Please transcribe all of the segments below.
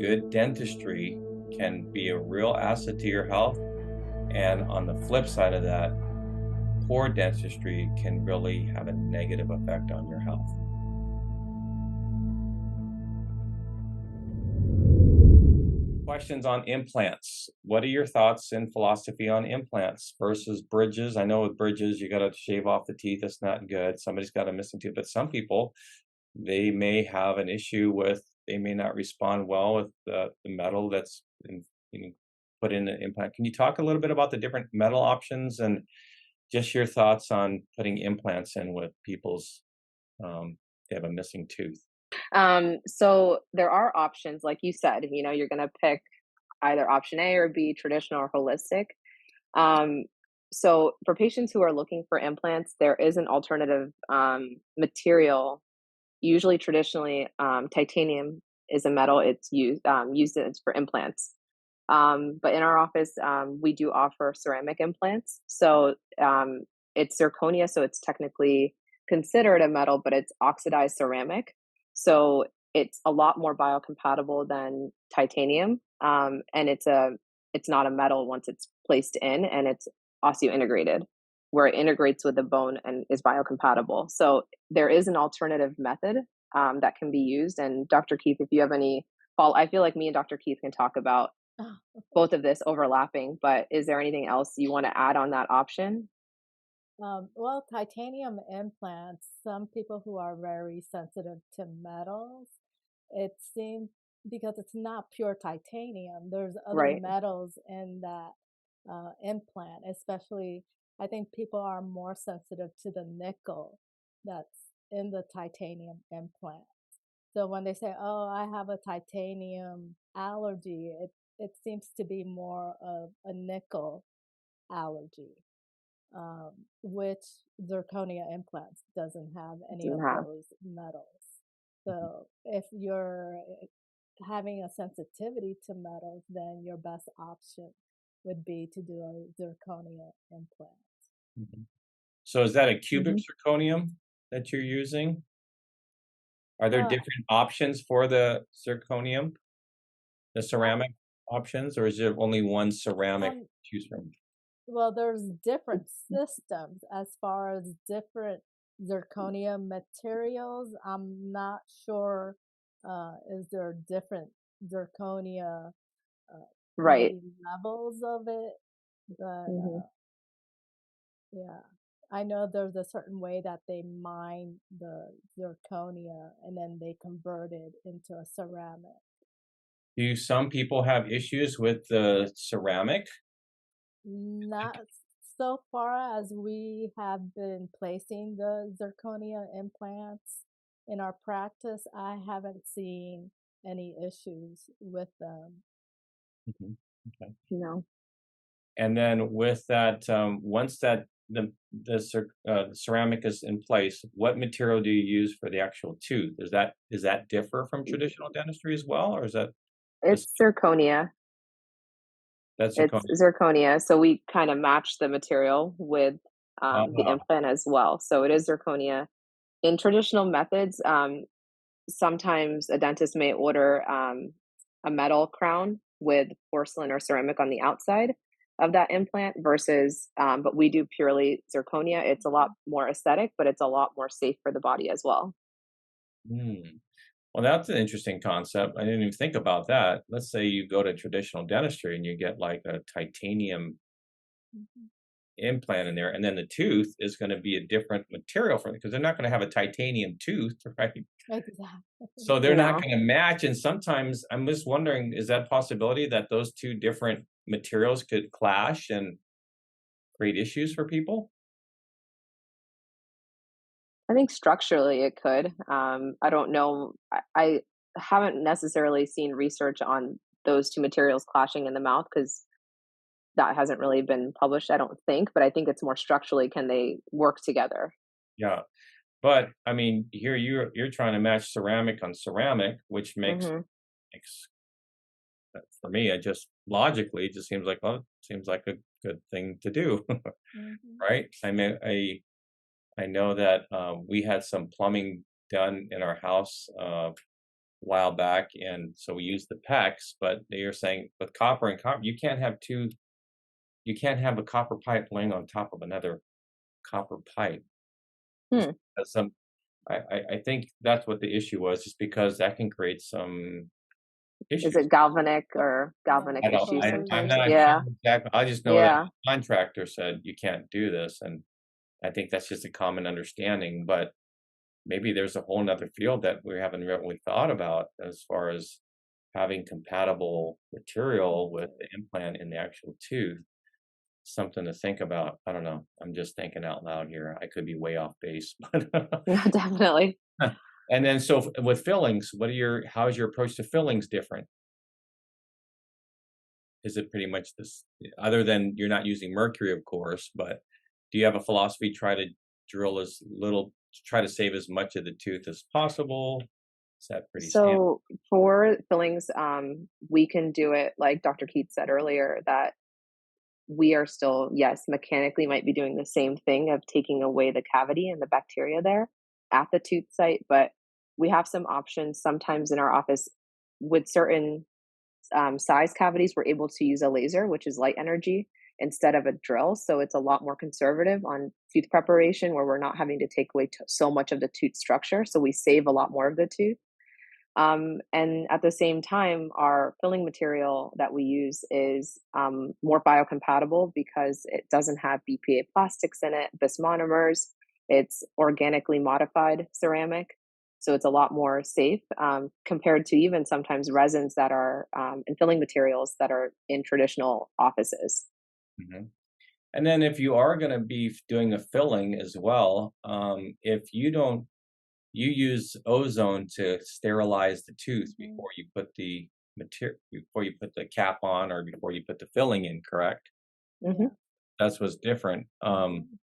good dentistry can be a real asset to your health. And on the flip side of that, poor dentistry can really have a negative effect on your health. Questions on implants. What are your thoughts and philosophy on implants versus bridges? I know with bridges, you got to shave off the teeth. That's not good. Somebody's got a missing tooth. But some people, they may have an issue with, they may not respond well with the metal that's put in the implant. Can you talk a little bit about the different metal options and just your thoughts on putting implants in with people's, they have a missing tooth? So there are options, like you said, you're going to pick either option A or B, traditional or holistic. Um, so for patients who are looking for implants, there is an alternative material. Usually, traditionally, titanium is a metal. It's used for implants. But in our office, we do offer ceramic implants. So it's zirconia, so it's technically considered a metal, but it's oxidized ceramic. So it's a lot more biocompatible than titanium, and it's not a metal once it's placed in, and it's osseointegrated, where it integrates with the bone and is biocompatible. So there is an alternative method that can be used. And Dr. Keith, if you have any I feel like me and Dr. Keith can talk about both of this overlapping, but is there anything else you want to add on that option? Well, titanium implants, some people who are very sensitive to metals, it seems because it's not pure titanium, there's other Right. metals in that implant, especially I think people are more sensitive to the nickel that's in the titanium implant. So when they say, "Oh, I have a titanium allergy," it seems to be more of a nickel allergy, which zirconia implants doesn't have any Do of have. those metals. So if you're having a sensitivity to metals, then your best option would be to do a zirconia implant. Mhm. So is that a cubic Hmm. zirconium that you're using? Are there Uh, different options for the zirconium, the uh, ceramic options, or is there only one ceramic to um, choose from? well, there's different systems as far as different zirconia materials. I'm not sure, is there different zirconia, uh, Right. maybe levels of it, but Hmm. yeah. I know there's a certain way that they mine the zirconia and then they convert it into a ceramic. Do some people have issues with the ceramic? Not so far as we have been placing the zirconia implants in our practice, I haven't seen any issues with them. Mhm, okay. No. And then with that, once that the ceramic is in place, what material do you use for the actual tooth? Does that differ from traditional dentistry as well, or is that just It's zirconia. that's It's zirconia? zirconia. So we kind of match the material with the Ah, implant as well. So it is zirconia. In traditional methods, sometimes a dentist may order a metal crown with porcelain or ceramic on the outside of that implant versus, but we do purely zirconia. It's a lot more aesthetic, but it's a lot more safe for the body as well. hmm. Well, that's an interesting concept. I didn't even think about that. Let's say you go to traditional dentistry and you get like a titanium Mhm. implant in there, and then the tooth is going to be a different material from it because they're not going to have a titanium tooth, right? Exactly. So they're not No, going to match. And sometimes I'm just wondering, is that possibility that those two different materials could clash and create issues for people? I think structurally it could. I don't know. I haven't necessarily seen research on those two materials clashing in the mouth because that hasn't really been published, I don't think. But I think it's more structurally, can they work together? Yeah. But I mean, here you're trying to match ceramic on ceramic, which Hmm. makes for me, it just logically it just seems like, well, it seems like a good thing to do, Mhm. right? I mean, I know that we had some plumbing done in our house while back, and so we use the PEX, but they're saying with copper and copper, you can't have a copper pipe laying on top of another copper pipe. Hmm. Some I think that's what the issue was, just because that can create some Is issues. it galvanic or Yeah, galvanic issues I'm sometimes? not Yeah. sure exactly. I just know that Yeah. the contractor said you can't do this, and I think that's just a common understanding, but maybe there's a whole 'nother field that we haven't really thought about as far as having compatible material with the implant in the actual tooth. Something to think about. I don't know. I'm just thinking out loud here. I could be way off base, but No, definitely. and then so with fillings, how is your approach to fillings different? Is it pretty much this, other than you're not using mercury, of course, but do you have a philosophy, try to drill as little, try to save as much of the tooth as possible? Is that pretty standard? So for fillings, we can do it like Dr. Keith said earlier, that we are still, yes, mechanically might be doing the same thing of taking away the cavity and the bacteria there at the tooth site, but we have some options sometimes in our office with certain size cavities. We're able to use a laser, which is light energy, instead of a drill. So it's a lot more conservative on tooth preparation, where we're not having to take away so much of the tooth structure. So we save a lot more of the tooth. And at the same time, our filling material that we use is more biocompatible because it doesn't have BPA plastics in it, bismonomers. It's organically modified ceramic. So it's a lot more safe compared to even sometimes resins that are and filling materials that are in traditional offices. Mhm. And then if you are going to be doing a filling as well, if you use ozone to sterilize the tooth Mhm. before you put the material, before you put the cap on, or before you put the filling in, correct? Hmm. Yeah. That's what's different. Mhm.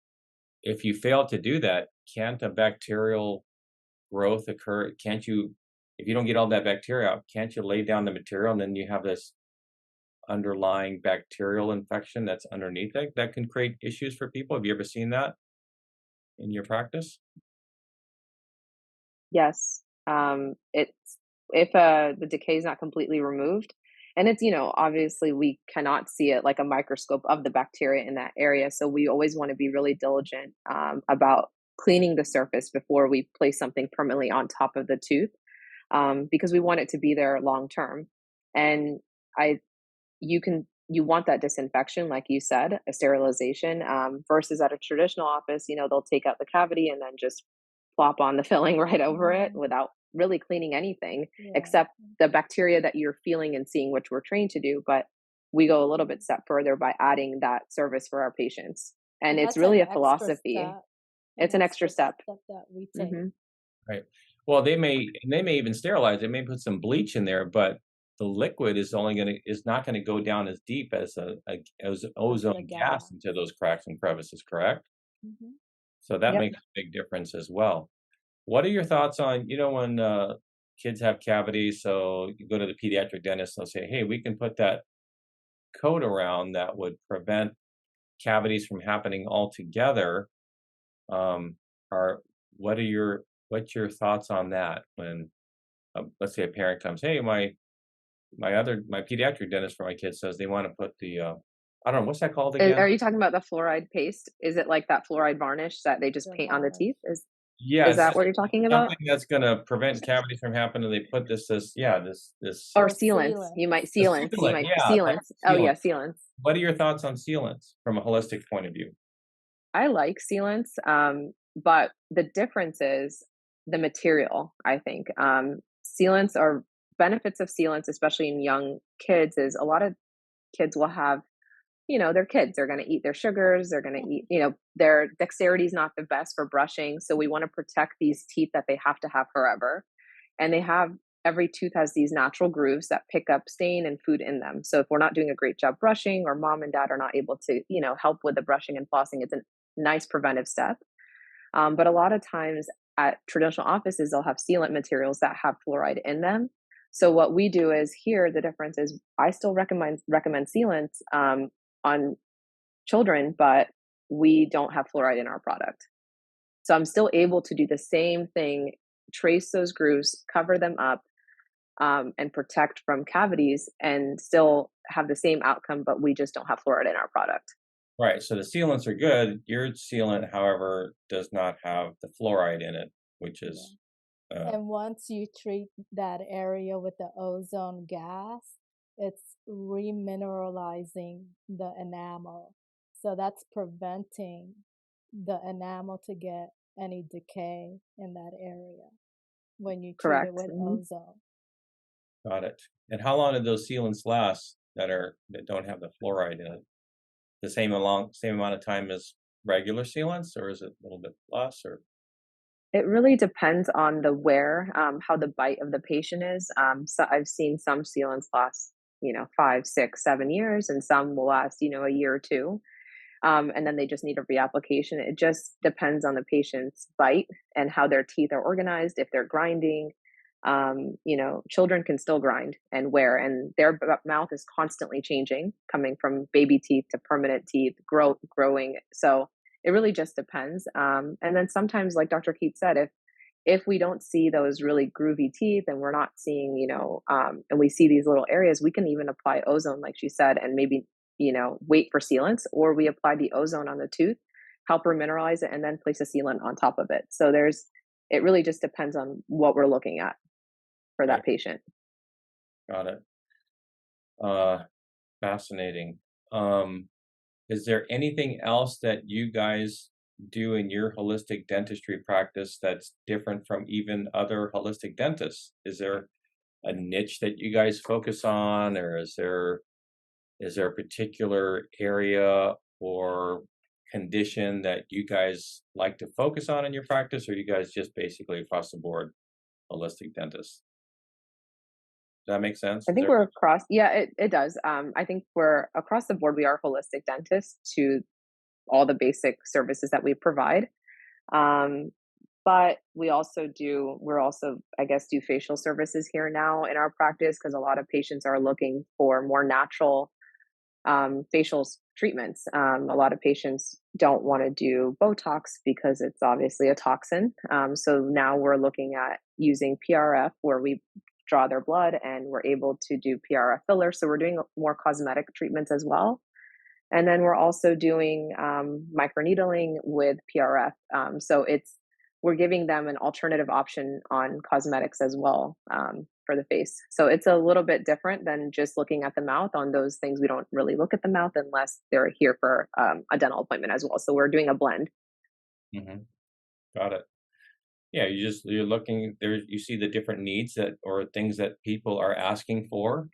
If you fail to do that, can't a bacterial growth occur? Can't you, if you don't get all that bacteria out, can't you lay down the material and then you have this underlying bacterial infection that's underneath it that can create issues for people? Have you ever seen that in your practice? Yes, it's if the decay is not completely removed, and it's obviously we cannot see it like a microscope of the bacteria in that area. So we always want to be really diligent about cleaning the surface before we place something permanently on top of the tooth, because we want it to be there long term. And I you want that disinfection, like you said, a sterilization, versus at a traditional office, they'll take out the cavity and then just plop on the filling right over it Mhm. without really cleaning anything Yeah. except the bacteria that you're feeling and seeing, which we're trained to do. But we go a little bit step further by adding that service for our patients. And it's That's really an a extra philosophy. step, It's an extra step. that we take. Hmm. Right. Well, they may even sterilize. They may put some bleach in there, but the liquid is not gonna go down as deep as as As the ozone gas gas. into those cracks and crevices, correct? Mhm. So that Yep. makes a big difference as well. What are your thoughts on, when kids have cavities? So you go to the pediatric dentist, they'll say, "Hey, we can put that coat around that would prevent cavities from happening altogether." Um, are what's your thoughts on that when, let's say a parent comes, "Hey, my pediatric dentist for my kids says they want to put the I don't know what's that called Are again?" you talking about the fluoride paste? Is it like that fluoride varnish that they just The paint on the varnish. teeth? Is Yes, that what you're talking about? something that's going to prevent cavities from happening. They put this yeah, this Or The sealants. You might sealants. the sealants. You sealant. might Yeah, that's sealants. Oh sealant. yeah, sealants. What are your thoughts on sealants from a holistic point of view? I like sealants, but the difference is the material, I think. Sealants are benefits of sealants, especially in young kids, is a lot of kids will have, they're kids. They're going to eat their sugars. They're going to eat, their dexterity is not the best for brushing. So we want to protect these teeth that they have to have forever. And every tooth has these natural grooves that pick up stain and food in them. So if we're not doing a great job brushing, or mom and dad are not able to, help with the brushing and flossing, it's a nice preventive step. But a lot of times at traditional offices, they'll have sealant materials that have fluoride in them. So what we do is here, the difference is I still recommend sealants on children, but we don't have fluoride in our product. So I'm still able to do the same thing, trace those grooves, cover them up, and protect from cavities and still have the same outcome, but we just don't have fluoride in our product. Right. So the sealants are good. Your sealant, however, does not have the fluoride in it, which Yeah. is uh, And once you treat that area with the ozone gas, it's remineralizing the enamel. So that's preventing the enamel to get any decay in that area when you treat it Correct. with Mhm. ozone. got it. And how long do those sealants last that don't have the fluoride in it? The same amount of time as regular sealants, or is it a little bit less? Or It really depends on the wear, how the bite of the patient is. So I've seen some sealants last, 5, 6, 7 years, and some will last, a year or two. And then they just need a reapplication. It just depends on the patient's bite and how their teeth are organized. If they're grinding, children can still grind and wear, and their mouth is constantly changing, coming from baby teeth to permanent teeth, growing. So it really just depends. And then sometimes, like Dr. Keith said, if we don't see those really groovy teeth and we're not seeing, and we see these little areas, we can even apply ozone, like she said, and maybe, wait for sealants, or we apply the ozone on the tooth, help remineralize it, and then place a sealant on top of it. So it really just depends on what we're looking at for right, that patient. got it. Uh, fascinating. Um, is there anything else that you guys do in your holistic dentistry practice that's different from even other holistic dentists? Is there a niche that you guys focus on, or is there a particular area or condition that you guys like to focus on in your practice, or you guys just basically across the board holistic dentists? Does that make sense? I Is think there we're across, yeah, it does. I think we're across the board. We are holistic dentists to all the basic services that we provide. Um, but we're also, I guess, do facial services here now in our practice because a lot of patients are looking for more natural facial treatments. A lot of patients don't want to do Botox because it's obviously a toxin. So now we're looking at using PRF where we draw their blood and we're able to do PRF fillers. So we're doing more cosmetic treatments as well. And then we're also doing microneedling with PRF. So we're giving them an alternative option on cosmetics as well for the face. So it's a little bit different than just looking at the mouth. On those things, we don't really look at the mouth unless they're here for a dental appointment as well. So we're doing a blend. hmm got it? Yeah, you're looking there. You see the different needs that or things that people are asking for,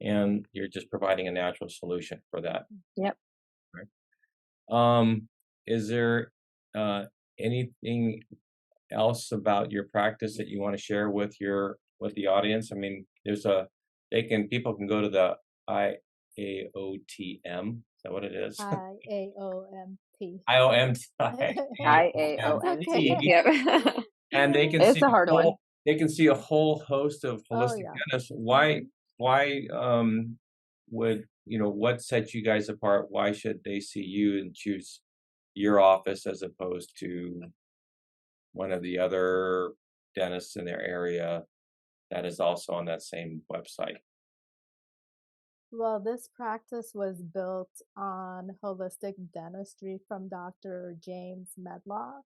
and you're just providing a natural solution for that. Yep. Right? Is there uh, anything else about your practice that you want to share with the audience? I mean, people can go to the IAOTM. Is that what it is? IAOMT. IOM IAOMT. That's okay. Yep. and they can It's see a hard one. a whole host of Oh, holistic yeah. dentists. Mhm. Why would what sets you guys apart? Why should they see you and choose your office as opposed to one of the other dentists in their area that is also on that same website? Well, this practice was built on holistic dentistry from Dr. James Medlock.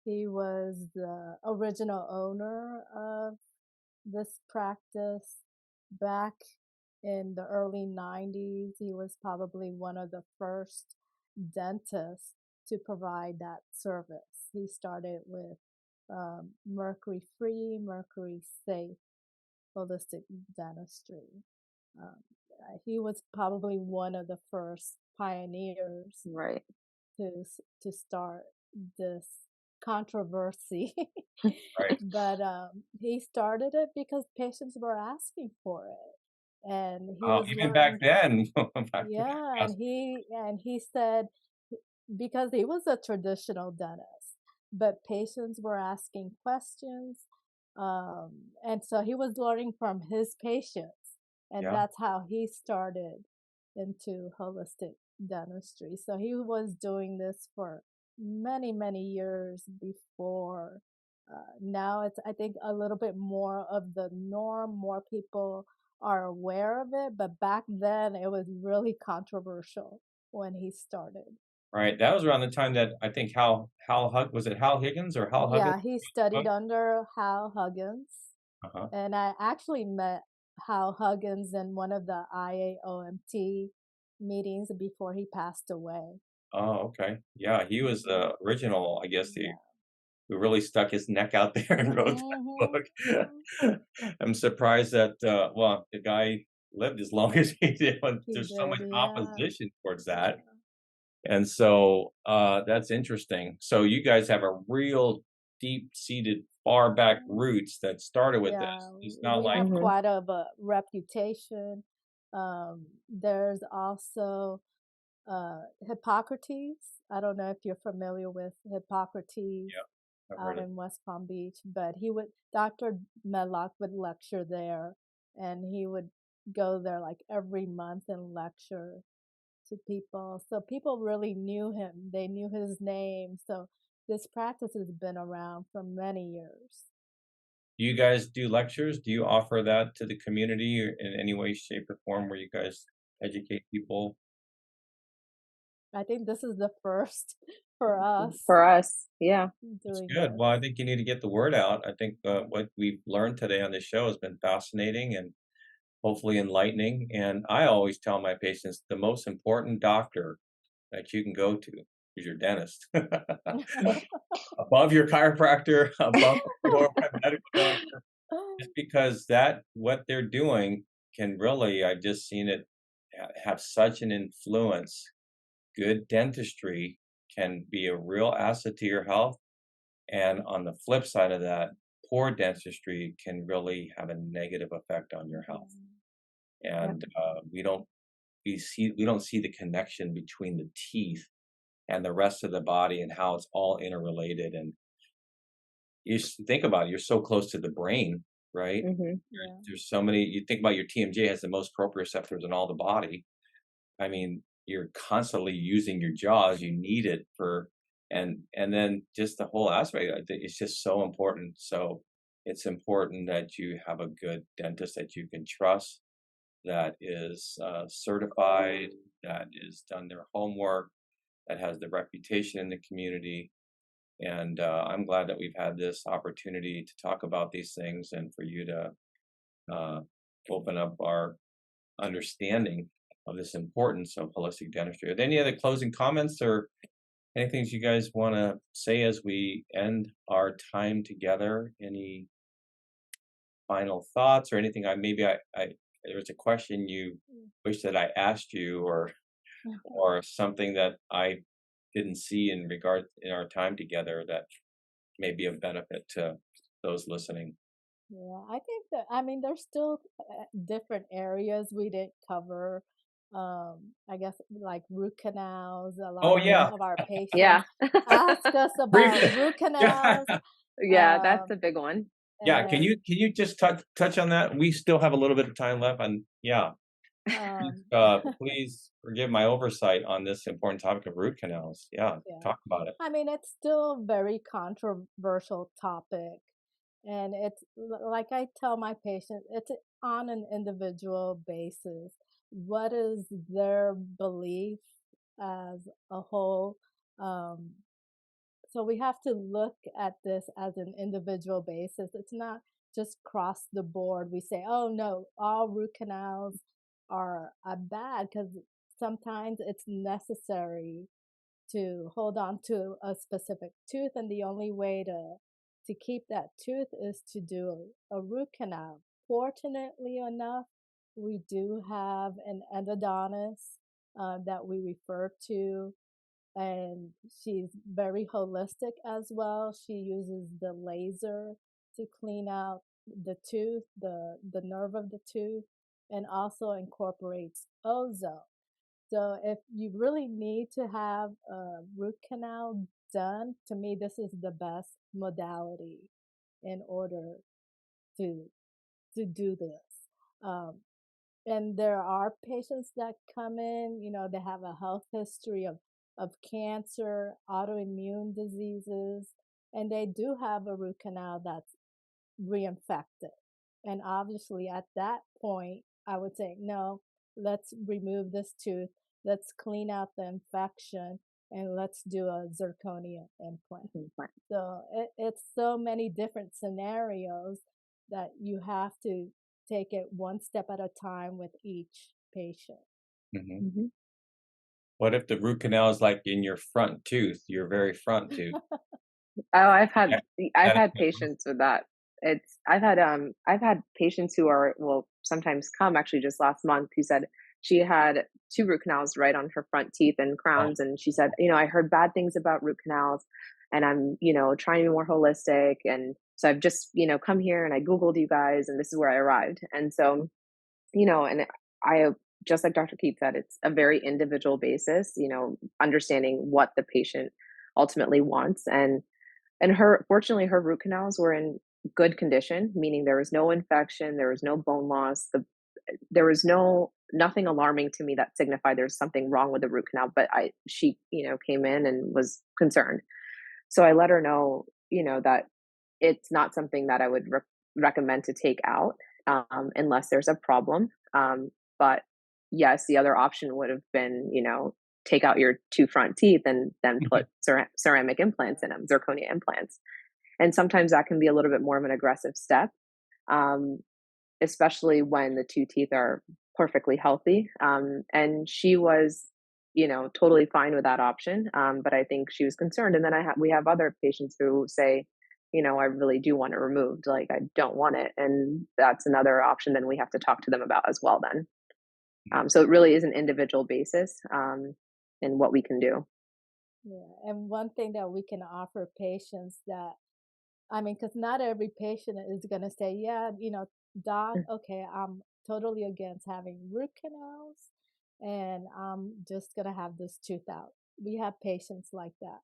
He was the original owner of this practice back in the early 90s. He was probably one of the first dentists to provide that service. He started with mercury free, mercury safe holistic dentistry. Um, he was probably one of the first pioneers Right. to start this controversy. Right. But he started it because patients were asking for it, and he was Even back learning. then, back when Yeah, I and was he said because he was a traditional dentist, but patients were asking questions, and so he was learning from his patients, and yeah, that's how he started into holistic dentistry. So he was doing this for many, many years before Now it's, I think, a little bit more of the norm. More people are aware of it, but back then it was really controversial when he started. Right. That was around the time that I think Hal Hug was it Hal Higgins or Hal Huggins? Yeah, he studied under Hal Huggins, Uh-huh. and I actually met Hal Huggins in one of the IAOMT meetings before he passed away. Oh, okay. Yeah, he was Mhm. the original, I guess, Yeah. who really stuck his neck out there and wrote that Mhm. Mhm. book. I'm surprised that, well, the guy lived as long as he did, but He there's so did, much yeah. opposition towards that. Yeah. And so, that's interesting. So you guys have a real deep-seated, far back Mhm. roots that started with Yeah, this. It's not we like have Mhm. quite of a reputation. There's also Hippocrates. I don't know if you're familiar with Hippocrates yeah, I've heard out of in West Palm Beach, but Dr. Medlock would lecture there, and he would go there like every month and lecture to people. So people really knew him. They knew his name. So this practice has been around for many years. Do you guys do lectures? Do you offer that to the community or in any way, shape, or form where you guys educate people? I think this is the first for us For us, yeah. That's doing good. this. Well, I think you need to get the word out. I think what we've learned today on this show has been fascinating and hopefully enlightening. And I always tell my patients the most important doctor that you can go to is your dentist. Above your chiropractor, above your medical doctor, just because that what they're doing can really, I've just seen it have such an influence. Good dentistry can be a real asset to your health. And on the flip side of that, poor dentistry can really have a negative effect on your health. Yep. And we don't see the connection between the teeth and the rest of the body and how it's all interrelated. And think about it, you're so close to the brain, right? Mhm. Yeah. There's so many. You think about your TMJ has the most proprioceptors in all the body. I mean, you're constantly using your jaws. You need it for, and then just the whole aspect. I think it's just so important. So it's important that you have a good dentist that you can trust, that is certified, that is done their homework, that has the reputation in the community. And I'm glad that we've had this opportunity to talk about these things and for you to uh, open up our understanding of this importance of holistic dentistry. Are there any other closing comments or anything you guys want to say as we end our time together? Any final thoughts or anything? I there was a question you wish that I asked you, or something that I didn't see in regard in our time together that may be of benefit to those listening. Yeah, I think that, I mean, there's still different areas we didn't cover. I guess like root canals. A Oh lot yeah, of our patients Yeah. ask us briefly. about root Yeah, canals. Yeah, that's Um, a big one. yeah. and Can you just touch on that? We still have a little bit of time left, and yeah, um, please forgive my oversight on this important topic of root canals. Yeah, yeah, talk about it. I mean, it's still a very controversial topic. And it's like I tell my patients, it's on an individual basis. What is their belief as a whole? Um, so we have to look at this as an individual basis. It's not just cross the board. We say, oh no, all root canals are bad, because sometimes it's necessary to hold on to a specific tooth, and the only way to keep that tooth is to do a root canal. Fortunately enough, we do have an endodontist that we refer to, and she's very holistic as well. She uses the laser to clean out the tooth, the nerve of the tooth, and also incorporates ozone. So if you really need to have a root canal done, to me, this is the best modality in order to to do this. Um, and there are patients that come in, they have a health history of cancer, autoimmune diseases. and they do have a root canal that's reinfected. And obviously, at that point, I would say, no, let's remove this tooth, let's clean out the infection, and let's do a zirconia implant. Implant. So it's so many different scenarios that you have to take it one step at a time with each patient. Hmm. Mhm. What if the root canal is like in your front tooth, your very front tooth? Oh, That I've that had patients with that. I've had patients who are will sometimes come actually just last month who said she had 2 root canals right on her front teeth and oh, crowns, and she said, "I heard bad things about root canals, and I'm, trying to be more holistic, and so I've just, come here and I Googled you guys, and this is where I arrived." And so, and I just like Dr. Keith said, it's a very individual basis, understanding what the patient ultimately wants. And fortunately, her root canals were in good condition, meaning there was no infection, there was no bone loss. There was nothing alarming to me that signified there's something wrong with the root canal. But she, came in and was concerned. So I let her know, that it's not something that I would recommend to take out unless there's a problem. But yes, the other option would have been, take out your 2 front teeth and then mhm, put ceramic implants in them, zirconia implants. And sometimes that can be a little bit more of an aggressive step, um, especially when the 2 teeth are perfectly healthy. And she was, totally fine with that option. But I think she was concerned. And then we have other patients who say, I really do want it removed. Like, I don't want it. And that's another option then we have to talk to them about as well then. mhm. So it really is an individual basis in what we can do. Yeah, and one thing that we can offer patients that, I mean, because not every patient is going to say, yeah, doc, okay, I'm totally against having root canals and I'm just going to have this tooth out. We have patients like that.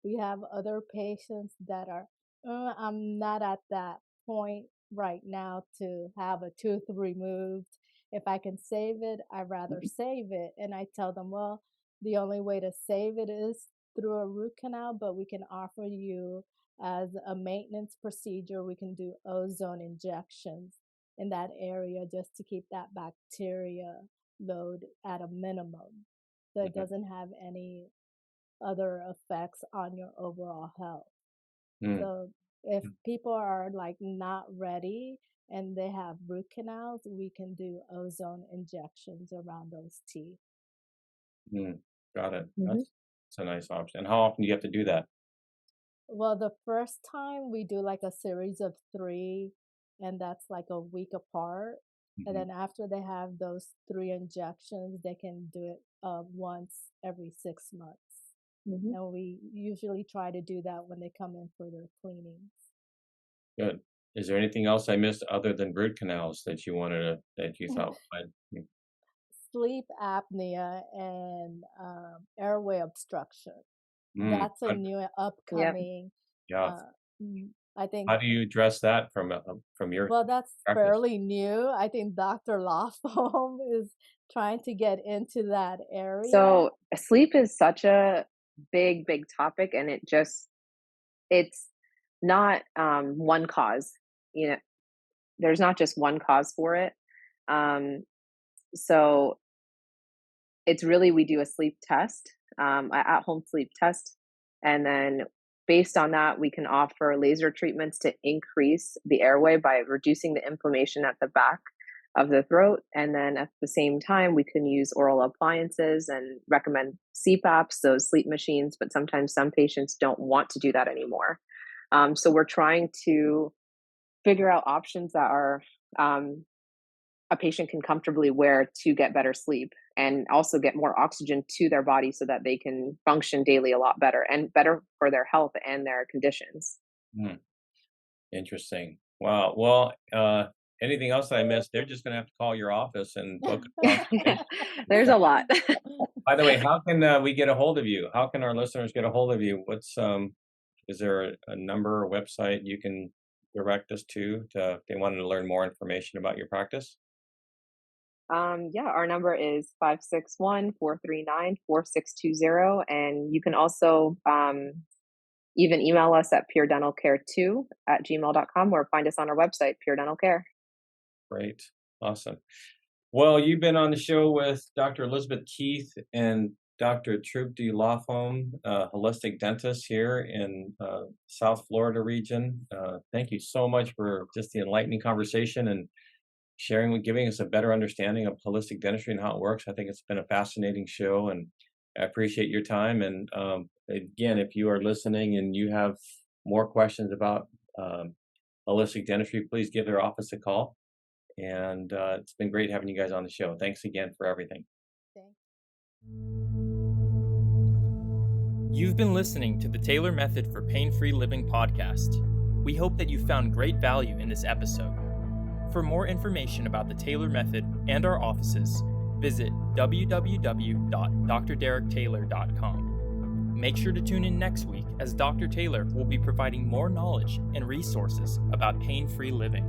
We have other patients that are, I'm not at that point right now to have a tooth removed. If I can save it, I'd rather Mhm. save it. And I tell them, well, the only way to save it is through a root canal, but we can offer you as a maintenance procedure, we can do ozone injections in that area just to keep that bacteria load at a minimum. So it Mhm. doesn't have any other effects on your overall health. Mm, So if mm, people are like not ready and they have root canals, we can do ozone injections around those teeth. mm. Got it. Mhm. That's a nice option. And how often do you have to do that? Well, the first time we do like a series of 3, and that's like a week apart. And Mhm. then after they have those 3 injections, they can do it once every 6 months. Mhm. And we usually try to do that when they come in for their cleanings. Good. Is there anything else I missed other than root canals that you thought might? Sleep apnea and airway obstruction. Mm, That's a new Yep. upcoming. yeah. Uh, I think. How do you address that from your Well, that's practice? fairly new. I think Dr. Lofholm is trying to get into that area. So sleep is such a big topic, and it's not one cause. You know, there's not just one cause for it. Um, so it's really we do a sleep test, at home sleep test, and then based on that, we can offer laser treatments to increase the airway by reducing the inflammation at the back of the throat. And then at the same time, we can use oral appliances and recommend CPAPs, those sleep machines. But sometimes some patients don't want to do that anymore. So we're trying to figure out options that are um, a patient can comfortably wear to get better sleep and also get more oxygen to their body so that they can function daily a lot better and better for their health and their conditions. Mm, interesting. Wow. Well, anything else that I missed? They're just going to have to call your office and book a consultation. There's a lot. By the way, how can we get a hold of you? How can our listeners get a hold of you? Is there a number or website you can direct us to if they wanted to learn more information about your practice? Yeah, our number is 561-439-4620. And you can also even email us at puredentalcare2@gmail.com or find us on our website, Pure Dental Care. Great. Awesome. Well, you've been on the show with Dr. Elizabeth Keith and Dr. Trupti Lofholm, holistic dentist here in South Florida region. Thank you so much for just the enlightening conversation and giving us a better understanding of holistic dentistry and how it works. I think it's been a fascinating show, and I appreciate your time. And again, if you are listening and you have more questions about holistic dentistry, please give their office a call. And it's been great having you guys on the show. Thanks again for everything. Thanks. You've been listening to the Taylor Method for Pain-Free Living podcast. We hope that you found great value in this episode. For more information about the Taylor Method and our offices, visit www.drderektaylor.com. Make sure to tune in next week as Dr. Taylor will be providing more knowledge and resources about pain-free living.